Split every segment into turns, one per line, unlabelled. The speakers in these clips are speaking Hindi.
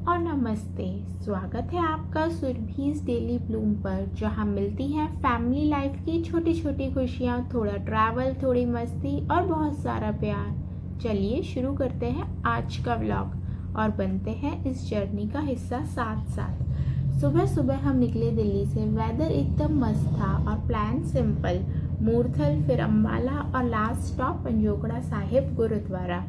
और नमस्ते। स्वागत है आपका सुरभीज डेली ब्लूम पर, जहां मिलती हैं फैमिली लाइफ की छोटी छोटी खुशियां, थोड़ा ट्रैवल, थोड़ी मस्ती और बहुत सारा प्यार। चलिए शुरू करते हैं आज का व्लॉग और बनते हैं इस जर्नी का हिस्सा साथ साथ। सुबह सुबह हम निकले दिल्ली से। वेदर एकदम मस्त था और प्लान सिंपल, मूर्थल, फिर अम्बाला और लास्ट स्टॉप पंजोकड़ा साहिब गुरुद्वारा।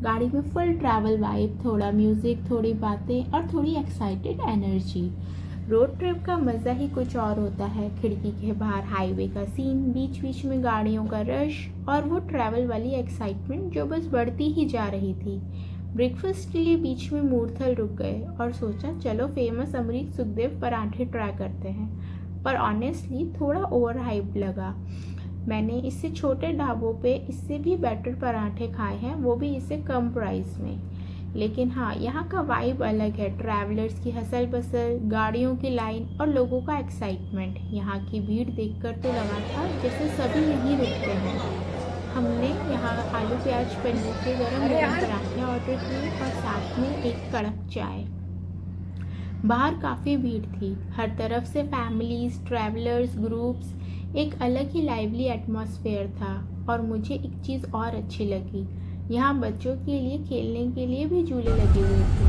गाड़ी में फुल ट्रैवल वाइब, थोड़ा म्यूज़िक, थोड़ी बातें और थोड़ी एक्साइटेड एनर्जी। रोड ट्रिप का मज़ा ही कुछ और होता है। खिड़की के बाहर हाईवे का सीन, बीच बीच में गाड़ियों का रश और वो ट्रैवल वाली एक्साइटमेंट जो बस बढ़ती ही जा रही थी। ब्रेकफास्ट के लिए बीच में मूर्थल रुक गए और सोचा चलो फेमस अमरीक सुखदेव पराठे ट्राई करते हैं, पर ऑनेस्टली थोड़ा ओवर हाइप लगा। मैंने इससे छोटे ढाबों पे इससे भी बेटर पराठे खाए हैं, वो भी इससे कम प्राइस में। लेकिन हाँ, यहाँ का वाइब अलग है। ट्रैवलर्स की हसल बसल, गाड़ियों की लाइन और लोगों का एक्साइटमेंट। यहाँ की भीड़ देखकर तो लगा था जैसे सभी यहीं रुकते हैं। हमने यहाँ आलू प्याज पनीर के गरम गरम पराठे ऑर्डर किए और साथ में एक कड़क चाय। बाहर काफ़ी भीड़ थी, हर तरफ से फैमिलीज, ट्रैवलर्स, ग्रुप्स। एक अलग ही लाइवली एटमॉस्फेयर था। और मुझे एक चीज़ और अच्छी लगी, यहाँ बच्चों के लिए खेलने के लिए भी झूले लगे हुए थे।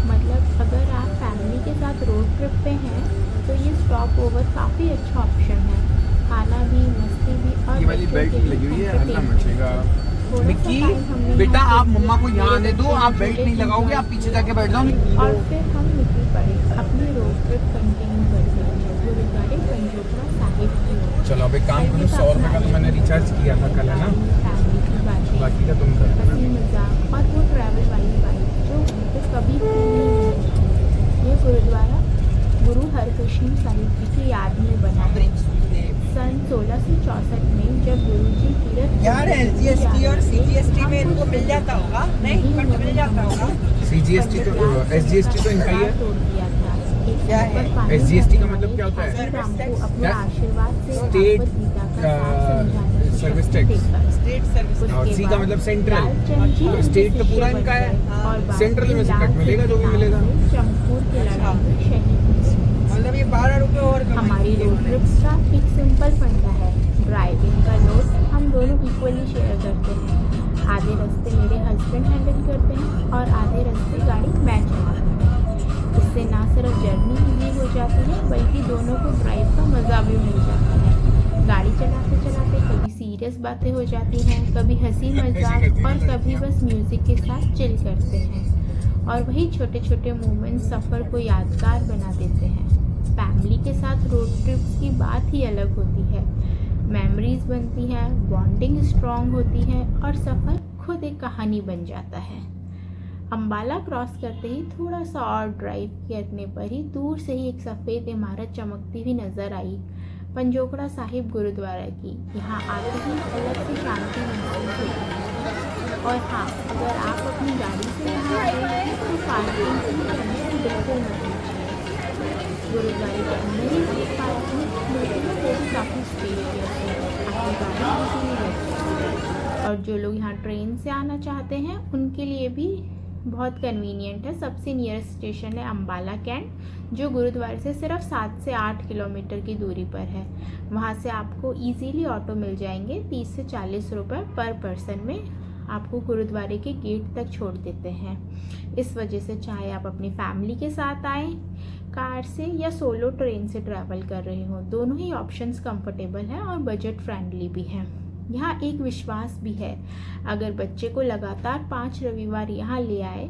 मतलब अगर आप फैमिली के साथ रोड ट्रिप पे हैं तो ये स्टॉप ओवर काफ़ी अच्छा ऑप्शन है। खाना भी, मस्ती भी और
ये वाली बेल्ट लगी हुई है, हल्ला मचेगा।
मिक्की, बेटा आप मम्मा को यहाँ आने दो, आप बेल्ट नहीं लगाओगे, आप पीछे जाके बैठ जाओ।
और फिर हम निकल पड़े अपनी रोड ट्रिप कंटिन्यू करते हुए गुरुद्वारे पंजोकड़ा साहिब की ओर।
चलो अब एक काम करो, 100 रुपये का तो मैंने रिचार्ज किया था कल, है ना?
फैमिली की बातें,
बाकी का तुम कर देना।
हंसी मजाक और वो ट्रैवल वाली बाइक जो मुझे कभी फील नहीं हुई। ये गुरुद्वारा गुरु हरकृष्ण साहिब जी की याद में बना है। सन 1664 में जब गुरुजी तीरथ
यार SGST और CGST में इनको मिल जाता होगा, नहीं कट मिल जाता होगा।
CGST तो SGST तो इनका ही है।
तोड़ दिया था।
क्या है?
SGST का मतलब क्या होता है?
अपने आशीर्वाद से
स्टेट
भगवद गीता का सार समझाने की
सर्विस
शक्ति
टैक्स।
देकर।
State service.
और C का मतलब सेंट्रल।
लालचंद जी
तो स्टेट तो पूरा इनका है, सेंट्रल में से कट मिलेगा जो भी मिलेगा।
चमकौर की लड़ाई में शहीद हुए।
मतलब ये 12 रुपए और
हमारी रोड ट्रिप्स का एक सिंपल फंडा है, ड्राइविंग का लोड हम दोनों इक्वली शेयर करते हैं। आधे रास्ते मेरे हस्बैंड हैंडल करते हैं और आधे रास्ते गाड़ी मैं चलाती हूँ। इससे ना सिर्फ जर्नी इजी हो जाती है बल्कि दोनों को ड्राइव का मज़ा भी मिल जाता है। गाड़ी चलाते चलाते कभी सीरियस बातें हो जाती हैं, कभी हंसी मजाक और कभी बस म्यूज़िक के साथ चिल करते हैं। और वही छोटे छोटे मोमेंट सफ़र को यादगार बना देते हैं। फैमिली के साथ रोड ट्रिप्स की बात ही अलग होती है। मेमोरीज बनती हैं, बॉन्डिंग स्ट्रॉन्ग होती है और सफ़र खुद एक कहानी बन जाता है। अम्बाला क्रॉस करते ही थोड़ा सा और ड्राइव करने पर ही दूर से ही एक सफ़ेद इमारत चमकती हुई नज़र आई, पंजोकड़ा साहिब गुरुद्वारा की। यहाँ आते ही अलग से शांति महसूस होती है। और हाँ, अगर आप अपनी गाड़ी से यहाँ आ रहे हैं तो पार्किंग की टेंशन बिल्कुल मत लीजिए। गुरुद्वारे के अंदर ही एक पार्किंग मिलती है, वो भी काफ़ी स्पेशियस है, आपकी गाड़ी इजीली रख सकती है। और जो लोग यहाँ ट्रेन से आना चाहते हैं उनके लिए भी बहुत कन्वीनियंट है। सबसे नियरेस्ट स्टेशन है अम्बाला कैंट, जो गुरुद्वारे से सिर्फ 7 से 8 किलोमीटर की दूरी पर है। वहाँ से आपको इजीली ऑटो मिल जाएंगे। 30 से 40 रुपये पर पर्सन में आपको गुरुद्वारे के गेट तक छोड़ देते हैं। इस वजह से चाहे आप अपनी फैमिली के साथ आएँ कार से या सोलो ट्रेन से ट्रैवल कर रहे हो, दोनों ही ऑप्शंस कंफर्टेबल हैं और बजट फ्रेंडली भी हैं। यहाँ एक विश्वास भी है, अगर बच्चे को लगातार 5 रविवार यहाँ ले आए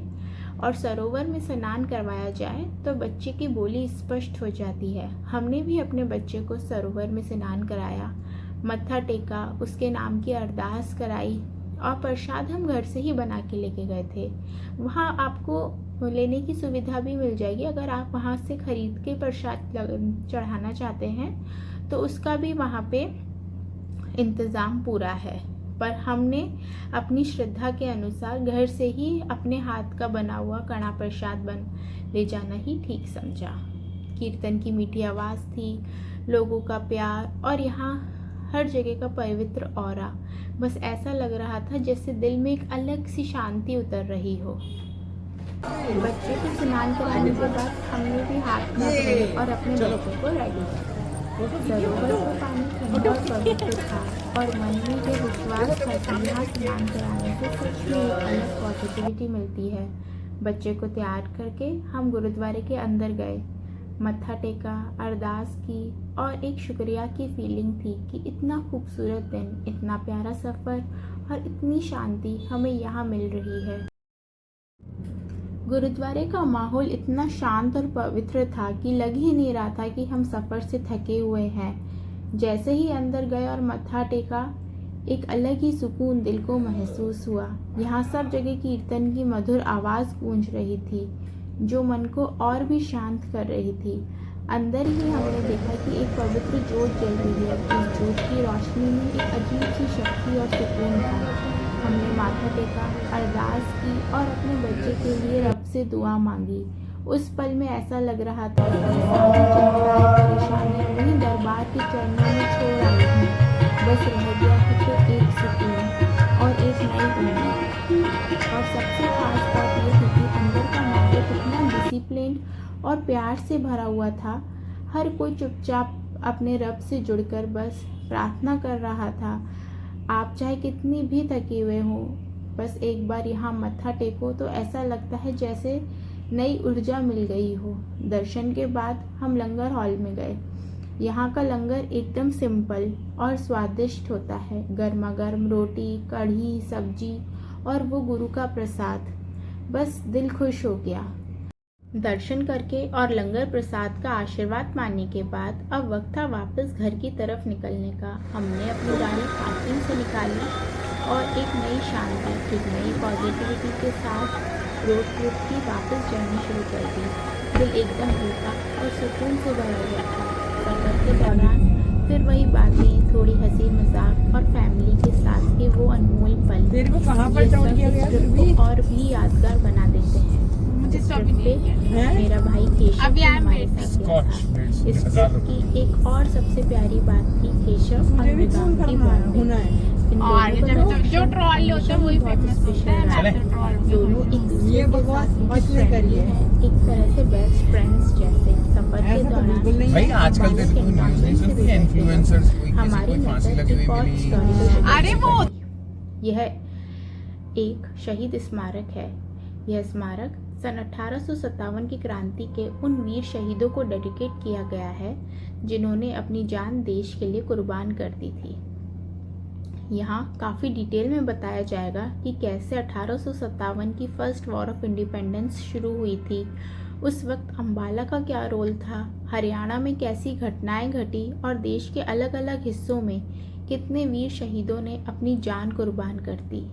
और सरोवर में स्नान करवाया जाए तो बच्चे की बोली स्पष्ट हो जाती है। हमने भी अपने बच्चे को सरोवर में स्नान कराया, मत्था टेका, उसके नाम की अरदास कराई और प्रसाद हम घर से ही बना के लेके गए थे। वहाँ आपको लेने की सुविधा भी मिल जाएगी। अगर आप वहाँ से खरीद के प्रसाद चढ़ाना चाहते हैं तो उसका भी वहाँ पे इंतज़ाम पूरा है। पर हमने अपनी श्रद्धा के अनुसार घर से ही अपने हाथ का बना हुआ कड़ा प्रसाद बन ले जाना ही ठीक समझा। कीर्तन की मीठी आवाज़ थी, लोगों का प्यार और यहाँ हर जगह का पवित्र ऑरा। बस ऐसा लग रहा था जैसे दिल में एक अलग सी शांति उतर रही हो। बच्चे को स्नान कराने के बाद हमने भी हाथ मुंह धोए और अपने बच्चों को रेडी किया। सरोवर का पानी ठंडा और पवित्र था और मन में ये विश्वास था कि यहाँ स्नान कराने से सच में एक अलग पॉजिटिविटी मिलती है। बच्चे को तैयार करके हम गुरुद्वारे के अंदर गए, मत्था टेका, अरदास की और एक शुक्रिया की फीलिंग थी कि इतना खूबसूरत दिन, इतना प्यारा सफ़र और इतनी शांति हमें यहाँ मिल रही है। गुरुद्वारे का माहौल इतना शांत और पवित्र था कि लग ही नहीं रहा था कि हम सफ़र से थके हुए हैं। जैसे ही अंदर गए और मत्था टेका, एक अलग ही सुकून दिल को महसूस हुआ। यहाँ सब जगह कीर्तन की मधुर आवाज़ गूंज रही थी जो मन को और भी शांत कर रही थी। अंदर ही हमने देखा कि एक पवित्र जोत जल रही है। इस जोत की रोशनी में एक अजीब सी शक्ति और सुकून था। हमने माथा टेका, अरदास की और अपने बच्चे के लिए रब से दुआ मांगी। उस पल में ऐसा लग रहा था कि सारी चिंताएं, परेशानियां वहीं दरबार के चरणों में छोड़ आई थी। बस रह गया है तो एक सुकून और एक नई उम्मीद। और सबसे खास बात यह थी कि अंदर का माहौल कितना डिसिप्लिन और प्यार से भरा हुआ था। हर कोई चुपचाप अपने रब से जुड़कर बस प्रार्थना कर रहा था। आप चाहे कितनी भी थके हुए हों, बस एक बार यहाँ मत्था टेको तो ऐसा लगता है जैसे नई ऊर्जा मिल गई हो। दर्शन के बाद हम लंगर हॉल में गए। यहाँ का लंगर एकदम सिंपल और स्वादिष्ट होता है। गर्मा गर्म रोटी, कढ़ी, सब्जी और वो गुरु का प्रसाद, बस दिल खुश हो गया। दर्शन करके और लंगर प्रसाद का आशीर्वाद मानने के बाद अब वक्त था वापस घर की तरफ निकलने का। हमने अपनी गाड़ी पार्किंग से निकाली और एक नई शांति, एक नई पॉजिटिविटी के साथ रोड ट्रिप की वापस जर्नी शुरू कर दी। दिल एकदम हल्का और सुकून से भरा हुआ था। सफर के दौरान फिर वही बातें, थोड़ी हंसी मजाक और फैमिली के साथ के वो अनमोल पल, ये सब इस ट्रिप को और भी यादगार बना देते हैं। इस ट्रिप पे मेरा भाई केशव भी हमारे साथ गया था। इस ट्रिप की एक और सबसे प्यारी बात थी केशव और मृगांक की बॉन्डिंग।
और जो ट्रॉल होता है वही
बहुत स्पेशल है। दोनों एक दूसरे के साथ बहुत फ्रेंडली है, एक तरह से बेस्ट फ्रेंड्स जैसे। सफर के दौरान
भाई आजकल के तो न्यूज़ नहीं सुनती इन्फ्लुएंसर्स,
हमारी नजर एक और
अरे वो
यह एक शहीद स्मारक है। यह स्मारक सन 1857 की क्रांति के उन वीर शहीदों को डेडिकेट किया गया है जिन्होंने अपनी जान देश के लिए कुर्बान कर दी थी। यहाँ काफ़ी डिटेल में बताया जाएगा कि कैसे 1857 की फर्स्ट वॉर ऑफ इंडिपेंडेंस शुरू हुई थी। उस वक्त अम्बाला का क्या रोल था, हरियाणा में कैसी घटनाएं घटी और देश के अलग अलग हिस्सों में कितने वीर शहीदों ने अपनी जान कुर्बान कर दी।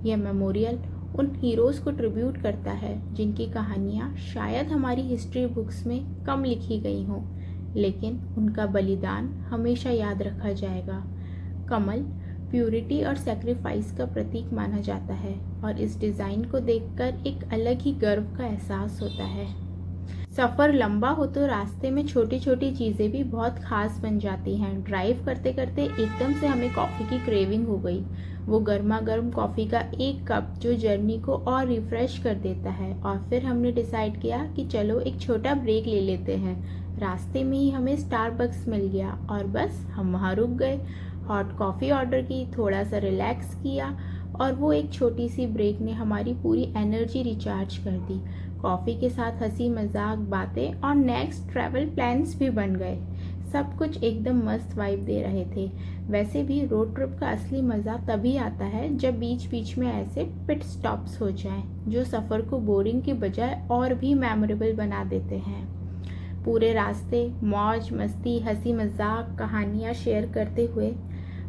यह मेमोरियल उन हीरोज़ को ट्रिब्यूट करता है जिनकी कहानियाँ शायद हमारी हिस्ट्री बुक्स में कम लिखी गई हों, लेकिन उनका बलिदान हमेशा याद रखा जाएगा। कमल प्यूरिटी और सेक्रीफाइस का प्रतीक माना जाता है और इस डिज़ाइन को देखकर एक अलग ही गर्व का एहसास होता है। सफ़र लंबा हो तो रास्ते में छोटी छोटी चीज़ें भी बहुत ख़ास बन जाती हैं। ड्राइव करते करते एकदम से हमें कॉफ़ी की क्रेविंग हो गई। वो गर्मा गर्म कॉफ़ी का एक कप जो जर्नी को और रिफ़्रेश कर देता है। और फिर हमने डिसाइड किया कि चलो एक छोटा ब्रेक ले लेते हैं। रास्ते में ही हमें स्टारबक्स मिल गया और बस हम वहाँ रुक गए, हॉट कॉफ़ी ऑर्डर की, थोड़ा सा रिलैक्स किया और वो एक छोटी सी ब्रेक ने हमारी पूरी एनर्जी रिचार्ज कर दी। कॉफ़ी के साथ हंसी मजाक, बातें और नेक्स्ट ट्रैवल प्लान्स भी बन गए। सब कुछ एकदम मस्त वाइब दे रहे थे। वैसे भी रोड ट्रिप का असली मज़ा तभी आता है जब बीच बीच में ऐसे पिट स्टॉप्स हो जाएं, जो सफ़र को बोरिंग के बजाय और भी मेमोरेबल बना देते हैं। पूरे रास्ते मौज मस्ती, हंसी मजाक, कहानियाँ शेयर करते हुए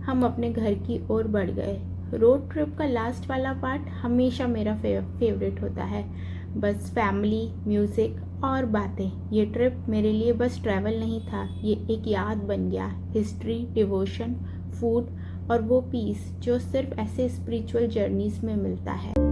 हम अपने घर की ओर बढ़ गए। रोड ट्रिप का लास्ट वाला पार्ट हमेशा मेरा फेवरेट होता है। बस फैमिली, म्यूज़िक और बातें। ये ट्रिप मेरे लिए बस ट्रैवल नहीं था, ये एक याद बन गया। हिस्ट्री, डिवोशन, फूड और वो पीस जो सिर्फ ऐसे स्पिरिचुअल जर्नीज़ में मिलता है।